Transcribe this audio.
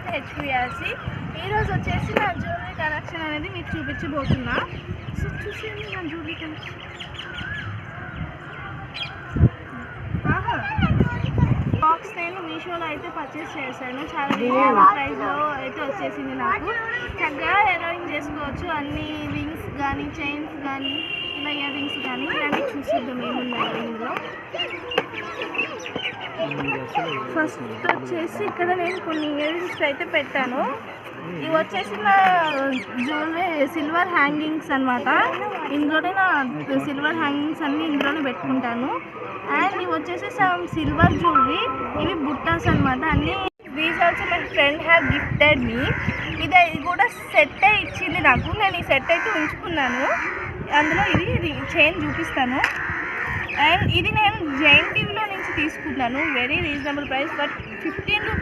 And హెచ్పిఆర్సి. ఈరోజు వచ్చేసి నా జ్యువెలరీ కలెక్షన్ అనేది మీకు చూపించబోతున్నా. సో చూసేయండి నా జ్యువెలరీ కలెక్షన్. బాక్స్ నేను మీషోలో అయితే పర్చేస్ చేశాను. చాలా రీజనబుల్ ప్రైస్లో అయితే వచ్చేసింది. నాకు చక్కగా ఎరోయింగ్ చేసుకోవచ్చు. అన్ని రింగ్స్ కానీ చైన్స్ కానీ ఇలా ఇయర్ రింగ్స్ కానీ ఇలాంటి చూసేద్దాం ఏమున్నాయి ఇందులో. ఫస్ట్ వచ్చేసి ఇక్కడ నేను కొన్ని ఇయర్ రింగ్స్ అయితే పెట్టాను. ఇవి వచ్చేసి నా జ్యువెలరీ సిల్వర్ హ్యాంగింగ్స్ అనమాట. ఇందులోనే నా సిల్వర్ హ్యాంగింగ్స్ అన్నీ ఇందులోనే పెట్టుకుంటాను. అండ్ ఇవి వచ్చేసి సమ్ సిల్వర్ జ్యువెలరీ. ఇవి బుట్టాస్ అనమాట అన్నీ. These also my friend have gifted మీ. ఇది కూడా సెట్ ఇచ్చింది నాకు. నేను ఈ సెట్ అయితే ఉంచుకున్నాను. అందులో ఇది చైన్ చూపిస్తాను. అండ్ ఇది నేను జైన్ టీవీలో నుంచి తీసుకున్నాను. Very reasonable price. But 15 rupees